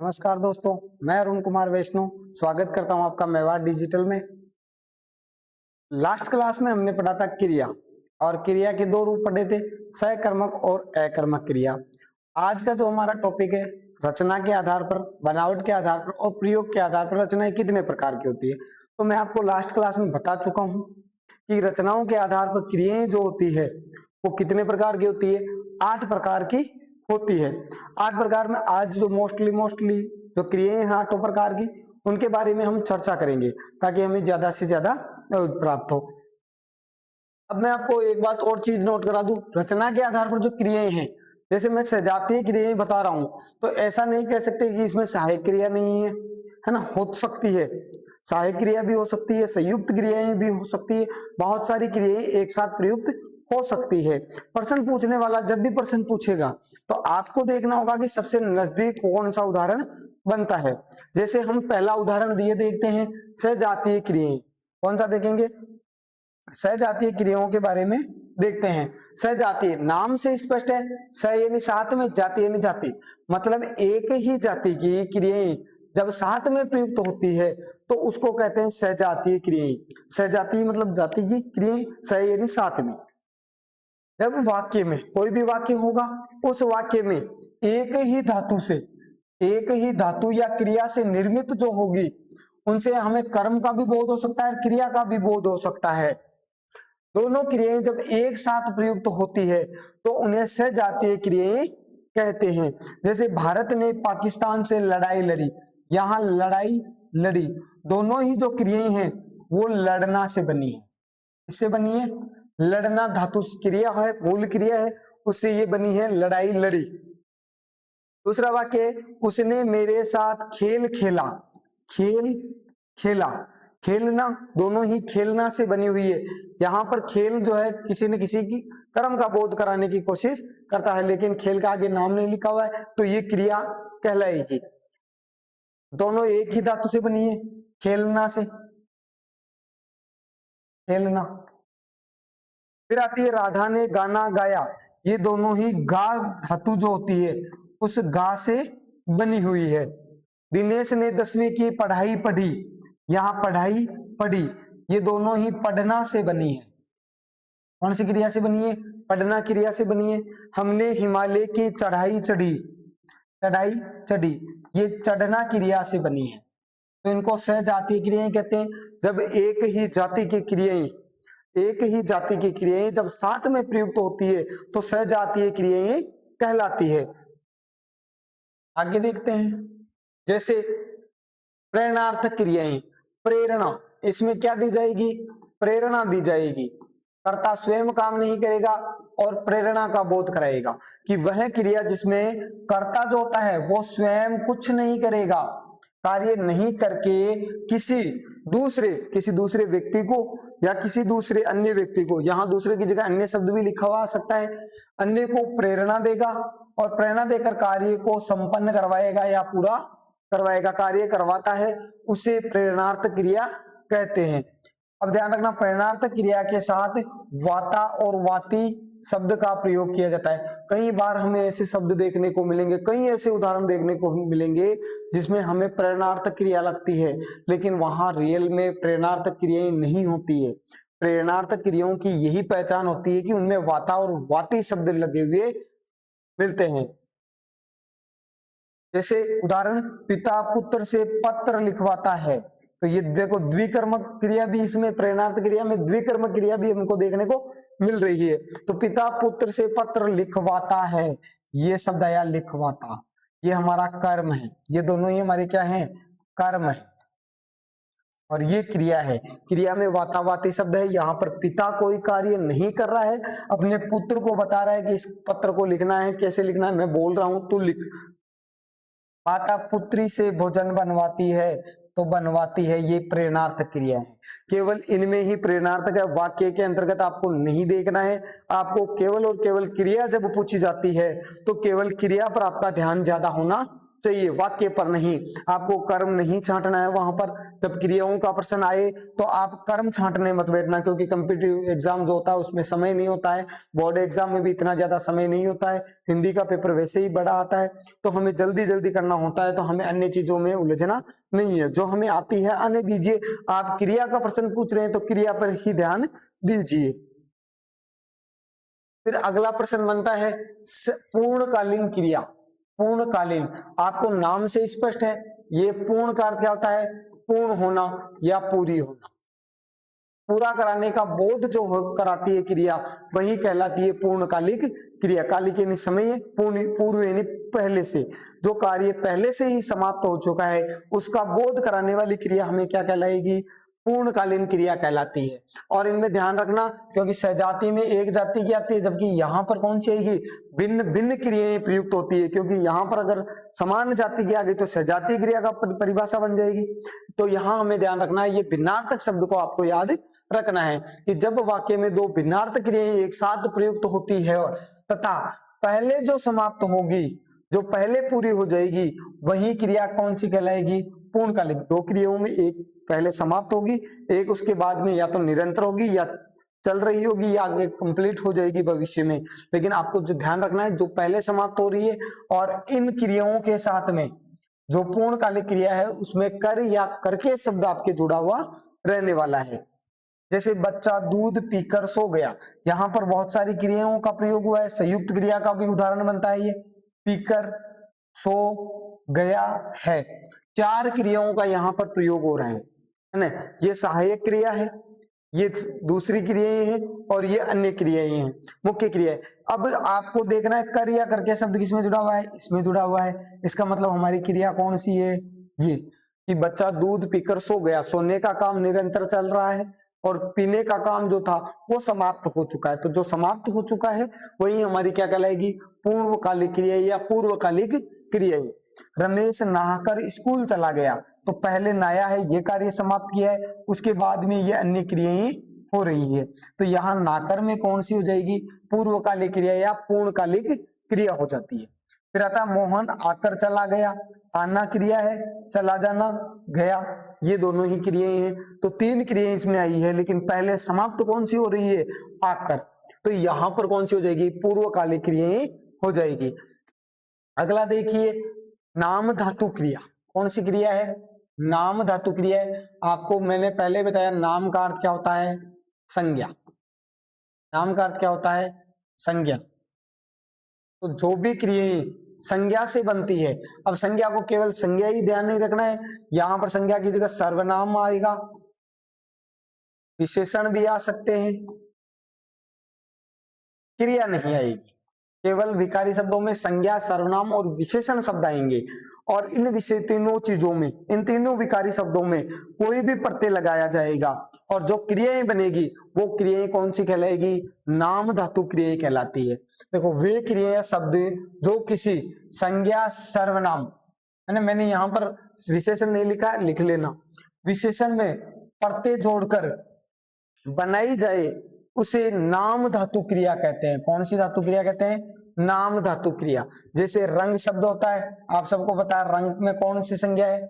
नमस्कार दोस्तों, मैं अरुण कुमार वैष्णव स्वागत करता हूं आपका मेवाड़ डिजिटल में। लास्ट क्लास में हमने पढ़ा था क्रिया और क्रिया के दो रूप पढ़े थे, सकर्मक और अकर्मक क्रिया। आज का जो हमारा टॉपिक है, रचना के आधार पर, बनावट के आधार पर और प्रयोग के आधार पर रचनाएं कितने प्रकार की होती है। तो मैं आपको लास्ट क्लास में बता चुका हूं कि रचनाओं के आधार पर क्रियाएं जो होती है वो कितने प्रकार की होती है, 8 प्रकार की होती है। 8 प्रकार में आज जो मोस्टली जो क्रियाएं हैं 8 प्रकार की, उनके बारे में हम चर्चा करेंगे ताकि हमें ज्यादा से ज्यादा प्राप्त हो। अब मैं आपको एक बात और चीज नोट करा दूं, रचना के आधार पर जो क्रियाएं हैं, जैसे मैं सजातीय क्रियाएं बता रहा हूं, तो ऐसा नहीं कह सकते कि इसमें सहायक क्रिया नहीं है ना, हो सकती है, सहायक क्रिया भी हो सकती है, संयुक्त क्रियाएं भी हो सकती है, बहुत सारी क्रियाएं एक साथ प्रयुक्त हो सकती है। प्रश्न पूछने वाला जब भी प्रश्न पूछेगा तो आपको देखना होगा कि सबसे नजदीक कौन सा उदाहरण बनता है। जैसे हम पहला उदाहरण दिए देखते हैं, सजातीय क्रियाएं। कौन सा देखेंगे? सजातीय क्रियाओं के बारे में देखते हैं। सजातीय नाम से स्पष्ट है, स यानी साथ में, जाति यानी जाति, मतलब एक ही जाति की क्रियाएं जब साथ में प्रयुक्त होती है तो उसको कहते हैं सजातीय क्रियाएं। सजातीय मतलब जाति की क्रियाएं, स यानी साथ में। जब वाक्य में कोई भी वाक्य होगा, उस वाक्य में एक ही धातु से, एक ही धातु या क्रिया से निर्मित जो होगी, उनसे हमें कर्म का भी बोध हो सकता है, क्रिया का भी बोध हो सकता है। दोनों क्रियाएं जब एक साथ प्रयुक्त होती है तो उन्हें सजातीय क्रियाएं कहते हैं। जैसे भारत ने पाकिस्तान से लड़ाई लड़ी, यहां लड़ाई लड़ी, दोनों ही जो क्रियाएं हैं वो लड़ना से बनी है। इससे बनी है, लड़ना धातु क्रिया है, मूल क्रिया है, उससे ये बनी है लड़ाई लड़ी। दूसरा वाक्य, उसने मेरे साथ खेल खेला, खेल खेला, खेलना, दोनों ही खेलना से बनी हुई है। यहां पर खेल जो है किसी न किसी की कर्म का बोध कराने की कोशिश करता है, लेकिन खेल का आगे नाम नहीं लिखा हुआ है तो ये क्रिया कहलाएगी। दोनों एक ही धातु से बनी है, खेलना से, खेलना। फिर आती है राधा ने गाना गाया, ये दोनों ही गा धातु जो होती है उस गा से बनी हुई है। दिनेश ने 10वीं की पढ़ाई पढ़ी, यहां पढ़ाई पढ़ी, ये दोनों ही पढ़ना से बनी है। कौन सी क्रिया से बनी है? पढ़ना क्रिया से बनी है। हमने हिमालय की चढ़ाई चढ़ी, चढ़ाई चढ़ी, ये चढ़ना क्रिया से बनी है। तो इनको सहजातीय क्रियाएं कहते हैं। जब एक ही जाति की क्रियाएं, एक ही जाति की क्रियाएं जब साथ में प्रयुक्त होती है तो सहजातीय क्रियाएं कहलाती है। आगे देखते हैं, जैसे प्रेरणार्थक क्रियाएं, प्रेरणा, इसमें क्या दी जाएगी? प्रेरणा दी जाएगी। कर्ता स्वयं काम नहीं करेगा और प्रेरणा का बोध कराएगा, कि वह क्रिया जिसमें कर्ता जो होता है वो स्वयं कुछ नहीं करेगा, कार्य नहीं करके किसी दूसरे व्यक्ति को या किसी दूसरे अन्य व्यक्ति को, यहां दूसरे की जगह अन्य शब्द भी लिखा हुआ सकता है, अन्य को प्रेरणा देगा और प्रेरणा देकर कार्य को संपन्न करवाएगा या पूरा करवाएगा, कार्य करवाता है, उसे प्रेरणार्थ क्रिया कहते हैं। अब ध्यान रखना, प्रेरणार्थ क्रिया के साथ वाता और वाती शब्द का प्रयोग किया जाता है। कई बार हमें ऐसे शब्द देखने को मिलेंगे, कई ऐसे उदाहरण देखने को मिलेंगे जिसमें हमें प्रेरणार्थ क्रिया लगती है, लेकिन वहां रियल में प्रेरणार्थ क्रियाएं नहीं होती है। प्रेरणार्थ क्रियाओं की यही पहचान होती है कि उनमें वाता और वाती शब्द लगे हुए मिलते हैं। जैसे उदाहरण, पिता पुत्र से पत्र लिखवाता है, तो ये देखो द्विकर्मक क्रिया भी, इसमें प्रेरणार्थ क्रिया में द्विकर्मक क्रिया भी हमको देखने को मिल रही है। तो पिता पुत्र से पत्र लिखवाता है, ये शब्द आया लिखवाता, ये हमारा कर्म है, ये दोनों ही हमारे क्या है? कर्म है, और ये क्रिया है। क्रिया में वातावाती शब्द है। यहाँ पर पिता कोई कार्य नहीं कर रहा है, अपने पुत्र को बता रहा है कि इस पत्र को लिखना है, कैसे लिखना है मैं बोल रहा हूं, तू लिख। माता पुत्री से भोजन बनवाती है, तो बनवाती है, ये प्रेरणार्थ क्रिया है। केवल इनमें ही प्रेरणार्थक है, वाक्य के अंतर्गत आपको नहीं देखना है। आपको केवल और केवल क्रिया जब पूछी जाती है तो केवल क्रिया पर आपका ध्यान ज्यादा होना चाहिए, वाक्य पर नहीं। आपको कर्म नहीं छांटना है वहां पर। जब क्रियाओं का प्रश्न आए तो आप कर्म छांटने मत बैठना, क्योंकि कॉम्पिटिटिव एग्जाम जो होता है उसमें समय नहीं होता है। बोर्ड एग्जाम में भी इतना ज्यादा समय नहीं होता है। हिंदी का पेपर वैसे ही बड़ा आता है, तो हमें जल्दी जल्दी करना होता है, तो हमें अन्य चीजों में उलझना नहीं है। जो हमें आती है आने दीजिए। आप क्रिया का प्रश्न पूछ रहे हैं तो क्रिया पर ही ध्यान दीजिए। फिर अगला प्रश्न बनता है पूर्णकालीन क्रिया। पूर्णकालीन, आपको नाम से स्पष्ट है, ये पूर्ण का अर्थ क्या होता है? पूर्ण होना या पूरी होना। पूरा कराने का बोध जो कराती है क्रिया, वही कहलाती है पूर्णकालिक क्रिया। कालिक यानी समय, पूर्व यानी पहले से। जो कार्य पहले से ही समाप्त हो चुका है उसका बोध कराने वाली क्रिया हमें क्या कहलाएगी? पूर्णकालीन क्रिया कहलाती है। और इनमें ध्यान रखना, क्योंकि सहजाति में एक जाति की आती है, जबकि यहाँ पर कौन सी आएगी? भिन्न भिन्न क्रियाएं प्रयुक्त होती है। क्योंकि यहाँ पर अगर समान जाति की आ गई तो सहजातीय क्रिया का परिभाषा बन जाएगी। तो यहाँ हमें ध्यान रखना है, ये भिन्नार्थक शब्द को आपको याद रखना है कि जब वाक्य में दो भिन्नार्थक क्रियाएं एक साथ प्रयुक्त होती है तथा पहले जो समाप्त होगी, जो पहले पूरी हो जाएगी, वही क्रिया कौन सी कहलाएगी? पूर्णकालिक। दो क्रियाओं में एक पहले समाप्त होगी, एक उसके बाद में या तो निरंतर होगी या चल रही होगी या आगे कंप्लीट हो जाएगी भविष्य में। लेकिन आपको जो ध्यान रखना है, जो पहले समाप्त हो रही है, और इन क्रियाओं के साथ में जो पूर्णकालिक क्रिया है उसमें कर या करके शब्द आपके जुड़ा हुआ रहने वाला है। जैसे बच्चा दूध पीकर सो गया, यहाँ पर बहुत सारी क्रियाओं का प्रयोग हुआ है। संयुक्त क्रिया का भी उदाहरण बनता है ये, पीकर, सो, गया है। चार क्रियाओं का यहाँ पर प्रयोग हो रहा है ना। ये सहायक क्रिया है, ये दूसरी क्रियाएं हैं, और ये अन्य क्रियाएं हैं, मुख्य क्रिया है। अब आपको देखना है कर या करके शब्द किसमें जुड़ा हुआ है? इसमें जुड़ा हुआ है। इसका मतलब हमारी क्रिया कौन सी है? ये कि बच्चा दूध पीकर सो गया। सोने का काम निरंतर चल रहा है और पीने का काम जो था वो समाप्त हो चुका है। तो जो समाप्त हो चुका है वही हमारी क्या कहलाएगी? पूर्वकालिक क्रिया या पूर्वकालिक क्रिया। रमेश नहाकर स्कूल चला गया, तो पहले नहाया है, ये कार्य समाप्त किया है, उसके बाद में ये अन्य क्रियाएं हो रही है। तो यहाँ नाकर में कौन सी हो जाएगी? पूर्वकालिक क्रिया या पूर्णकालिक क्रिया हो जाती है। फिर आता मोहन आकर चला गया, आना क्रिया है, चला जाना गया, ये दोनों ही क्रियाएं हैं। तो तीन क्रियाएं इसमें आई है, लेकिन पहले समाप्त कौन सी हो रही है? आकर। तो यहां पर कौन सी हो जाएगी? पूर्वकालिक क्रियाएं हो जाएगी। अगला देखिए, नाम धातु क्रिया। कौन सी क्रिया है? नाम धातु क्रिया है। आपको मैंने पहले बताया नाम का अर्थ क्या होता है? संज्ञा। नाम का अर्थ क्या होता है? संज्ञा। तो जो भी क्रियाएं संज्ञा से बनती है, अब संज्ञा को केवल संज्ञा ही ध्यान नहीं रखना है, यहां पर संज्ञा की जगह सर्वनाम आएगा, विशेषण भी आ सकते हैं, क्रिया नहीं आएगी। केवल विकारी शब्दों में संज्ञा, सर्वनाम और विशेषण शब्द आएंगे। और इन विषय तीनों चीजों में, इन तीनों विकारी शब्दों में कोई भी प्रत्यय लगाया जाएगा और जो क्रियाएं बनेगी वो क्रियाएं कौन सी कहलाएगी? नाम धातु क्रियाएं कहलाती है। देखो, वे क्रिया शब्द जो किसी संज्ञा, सर्वनाम, है ना, मैंने यहां पर विशेषण नहीं लिखा, लिख लेना, विशेषण में प्रत्यय जोड़कर बनाई जाए उसे नाम धातु क्रिया कहते हैं। कौन सी धातु क्रिया कहते हैं? नाम धातु क्रिया। जैसे रंग शब्द होता है, आप सबको पता है रंग में कौन सी संज्ञा है?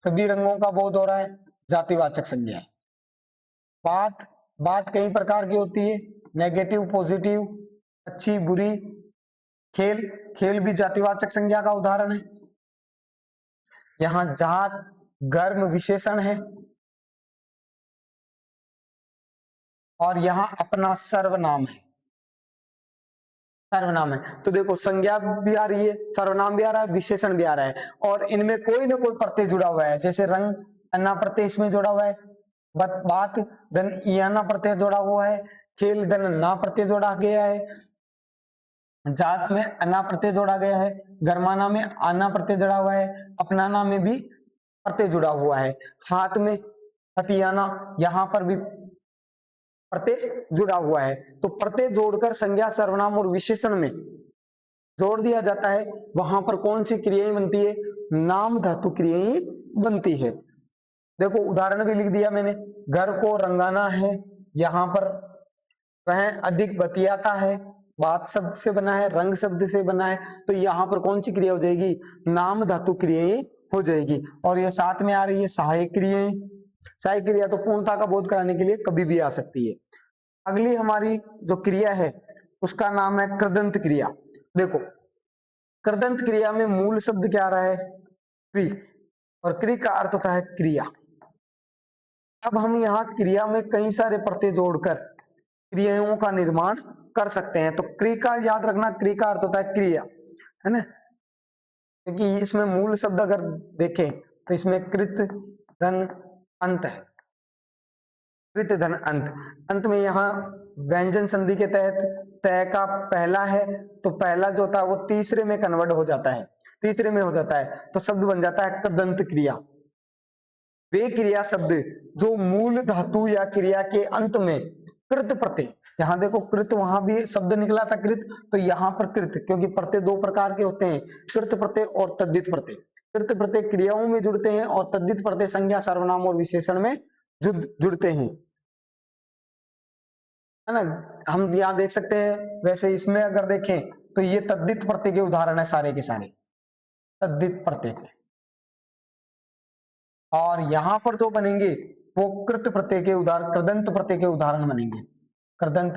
सभी रंगों का बोध हो रहा है, जातिवाचक संज्ञा है। बात कई प्रकार की होती है, नेगेटिव, पॉजिटिव, अच्छी, बुरी। खेल भी जातिवाचक संज्ञा का उदाहरण है। यहां जात, गर्म विशेषण है, और यहां अपना सर्वनाम है। सर्वनाम है तो देखो, संज्ञा भी आ रही है, सर्वनाम भी आ रहा है, विशेषण भी आ रहा है, और इनमें कोई ना कोई प्रत्यय जुड़ा हुआ है। जैसे रंग, अन्ना प्रत्यय इसमें जुड़ा हुआ है। बात, धन याना प्रत्यय जुड़ा हुआ है। खेल, धन ना प्रत्यय जोड़ा गया है। जात में अन्ना प्रत्यय जोड़ा गया है। गर्माना में आना प्रत्यय जुड़ा हुआ है। अपनाना में भी प्रत्यय जुड़ा हुआ है। हाथ में हथियाना, यहां पर भी प्रत्यय जुड़ा हुआ है। तो प्रत्यय जोड़कर संज्ञा, सर्वनाम और विशेषण में जोड़ दिया जाता है, वहां पर कौन सी क्रियाएं बनती है? नाम धातु क्रियाएं बनती है। देखो, उदाहरण भी लिख दिया मैंने, घर को रंगाना है, यहां पर वह अधिक बतियाता है, बात शब्द से बना है, रंग शब्द से बना है, तो यहाँ पर कौन सी क्रिया हो जाएगी, नाम धातु क्रियाएं हो जाएगी। और ये साथ में आ रही है सहायक क्रियाएं। सहायक क्रिया तो पूर्णता का बोध कराने के लिए कभी भी आ सकती है। अगली हमारी जो क्रिया है उसका नाम है कृदंत क्रिया। देखो कृदंत क्रिया में मूल शब्द क्या आ रहा है, क्रि, और क्रि का अर्थ होता है क्रिया। अब हम यहाँ क्रिया में कई सारे प्रत्यय जोड़कर क्रियाओं का निर्माण कर सकते हैं। तो क्रि का याद रखना, क्रि का अर्थ होता है क्रिया, है ना, क्योंकि इसमें मूल शब्द अगर देखें तो इसमें कृत धन अंत है, कृत धन अंत। अंत में यहाँ व्यंजन संधि के तहत तय का पहला है, तो पहला जो होता है वो तीसरे में कन्वर्ट हो जाता है, तीसरे में हो जाता है, तो शब्द बन जाता है कृदंत क्रिया। वे क्रिया शब्द जो मूल धातु या क्रिया के अंत में कृत प्रत्यय, यहाँ देखो कृत, वहां भी शब्द निकला था कृत, तो यहाँ पर कृत, क्योंकि प्रत्यय दो प्रकार के होते हैं, कृत प्रत्यय और तद्धित प्रत्यय। कृत प्रत्यय क्रियाओं में जुड़ते हैं और तद्धित प्रत्यय संज्ञा, सर्वनाम और विशेषण में जुड़ते हैं, है ना। हम यहाँ देख सकते हैं, वैसे इसमें अगर देखें तो ये तद्धित प्रत्यय के उदाहरण है सारे के सारे, तद्धित प्रत्यय के। और यहां पर जो बनेंगे वो कृत प्रत्यय के उदाहरण, कृदंत प्रत्यय के उदाहरण बनेंगे, कृदंत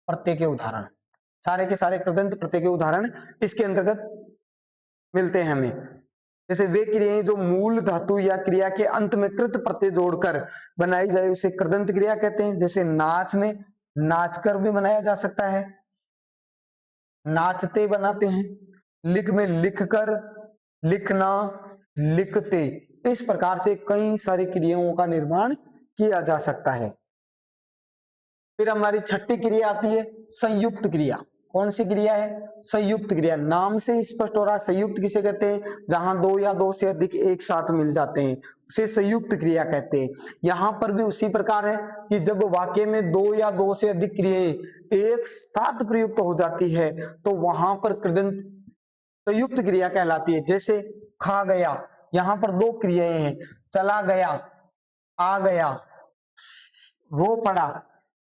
प्रत्यय के उदाहरण, सारे के सारे कृदंत प्रत्यय के उदाहरण इसके अंतर्गत मिलते हैं हमें। जैसे वे क्रियाएं जो मूल धातु या क्रिया के अंत में कृत प्रत्यय जोड़कर बनाई जाए उसे कृदंत क्रिया कहते हैं। जैसे नाच में नाचकर भी बनाया जा सकता है, नाचते बनाते हैं, लिख में लिखकर, लिखना, लिखते, इस प्रकार से कई सारी क्रियाओं का निर्माण किया जा सकता है। फिर हमारी छठी क्रिया आती है संयुक्त क्रिया। कौन सी क्रिया है, संयुक्त क्रिया। नाम से स्पष्ट हो रहा है, संयुक्त किसे कहते हैं, जहां दो या दो से अधिक एक साथ मिल जाते हैं उसे संयुक्त क्रिया कहते हैं। यहां पर भी उसी प्रकार है कि जब वाक्य में दो या दो से अधिक क्रियाएं एक साथ प्रयुक्त हो जाती है तो वहां पर कृदंत संयुक्त क्रिया कहलाती है। जैसे खा गया, यहां पर दो क्रियाएं हैं, चला गया, आ गया, रो पड़ा,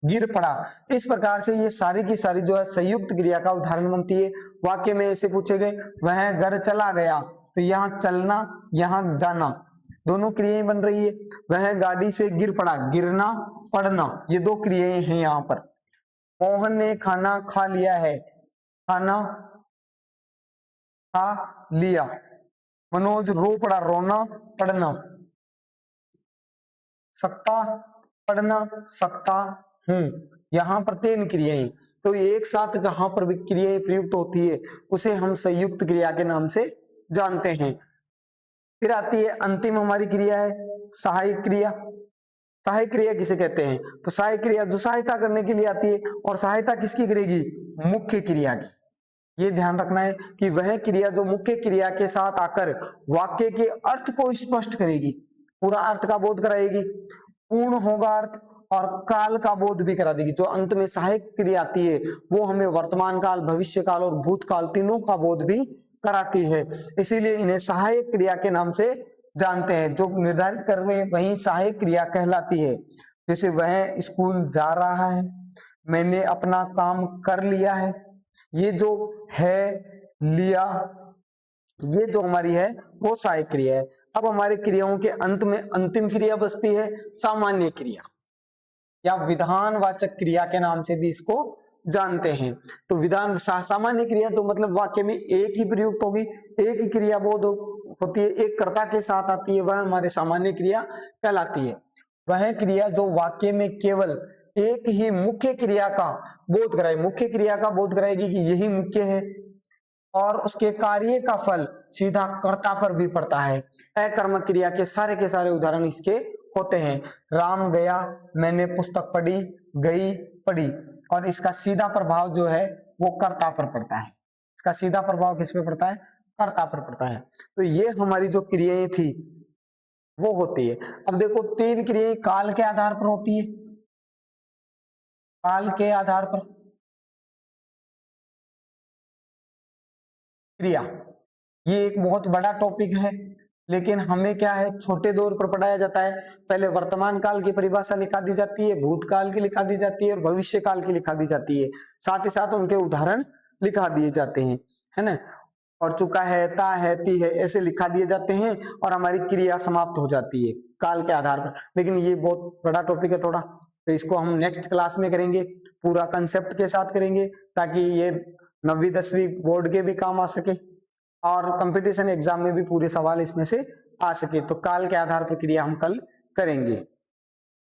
गिर पड़ा, इस प्रकार से ये सारी की सारी जो है संयुक्त क्रिया का उदाहरण बनती है। वाक्य में ऐसे पूछे गए, वह घर चला गया, तो यहाँ चलना, यहाँ जाना, दोनों क्रियाएं बन रही है। वह गाड़ी से गिर पड़ा, गिरना, पड़ना, ये दो क्रियाएं हैं यहाँ पर। मोहन ने खाना खा लिया है, खाना खा लिया। मनोज रो पड़ा, रोना, पढ़ना, सकता, पढ़ना, सकता हूं, यहां पर तीन क्रियाएं। तो एक साथ जहां पर भी क्रियाएं प्रयुक्त होती है उसे हम संयुक्त क्रिया के नाम से जानते हैं। फिर आती है अंतिम हमारी क्रिया है सहायक क्रिया। सहायक क्रिया किसे कहते हैं, तो सहायक क्रिया जो सहायता करने के लिए आती है, और सहायता किसकी करेगी, मुख्य क्रिया की। ये ध्यान रखना है कि वह क्रिया जो मुख्य क्रिया के साथ आकर वाक्य के अर्थ को स्पष्ट करेगी, पूरा अर्थ का बोध कराएगी, पूर्ण होगा अर्थ, और काल का बोध भी करा देगी। जो अंत में सहायक क्रिया आती है वो हमें वर्तमान काल, भविष्य काल और भूतकाल तीनों का बोध भी कराती है, इसीलिए इन्हें सहायक क्रिया के नाम से जानते हैं। जो निर्धारित कर रहे वही सहायक क्रिया कहलाती है। जैसे वह स्कूल जा रहा है, मैंने अपना काम कर लिया है, ये जो है, लिया, ये जो हमारी है वो सहायक क्रिया है। अब हमारे क्रियाओं के अंत में अंतिम क्रिया बचती है सामान्य क्रिया या विधानवाचक क्रिया के नाम से भी इसको जानते हैं। तो विधान सामान्य क्रिया तो मतलब वाक्य में एक ही प्रयुक्त होगी, एक ही क्रिया बोध होती है, एक कर्ता के साथ आती है, वह हमारे सामान्य क्रिया कहलाती है। वह क्रिया जो वाक्य में केवल एक ही मुख्य क्रिया का बोध कराए, मुख्य क्रिया का बोध कराएगी कि यही मुख्य है, और उसके कार्य का फल सीधा कर्ता पर भी पड़ता है। अकर्मक क्रिया के सारे उदाहरण इसके होते हैं। राम गया, मैंने पुस्तक पढ़ी, गई, पढ़ी, और इसका सीधा प्रभाव जो है वो कर्ता पर पड़ता है। इसका सीधा प्रभाव किस पे पड़ता है, कर्ता पर पड़ता है। तो ये हमारी जो क्रियाएं थी वो होती है। अब देखो तीन क्रियाएं काल के आधार पर होती है, काल के आधार पर क्रिया, ये एक बहुत बड़ा टॉपिक है। लेकिन हमें क्या है, छोटे दौर पर पढ़ाया जाता है। पहले वर्तमान काल की परिभाषा लिखा दी जाती है, भूतकाल की लिखा दी जाती है और भविष्य काल की लिखा दी जाती है, साथ ही साथ उनके उदाहरण लिखा दिए जाते हैं, है ना। और चुका है, ता है, ती है, ऐसे लिखा दिए जाते हैं और हमारी क्रिया समाप्त हो जाती है काल के आधार पर। लेकिन ये बहुत बड़ा टॉपिक है थोड़ा, तो इसको हम नेक्स्ट क्लास में करेंगे, पूरा कंसेप्ट के साथ करेंगे, ताकि ये 9वीं 10वीं बोर्ड के भी काम आ सके और कंपटीशन एग्जाम में भी पूरे सवाल इसमें से आ सके। तो काल के आधार पर क्रिया हम कल करेंगे।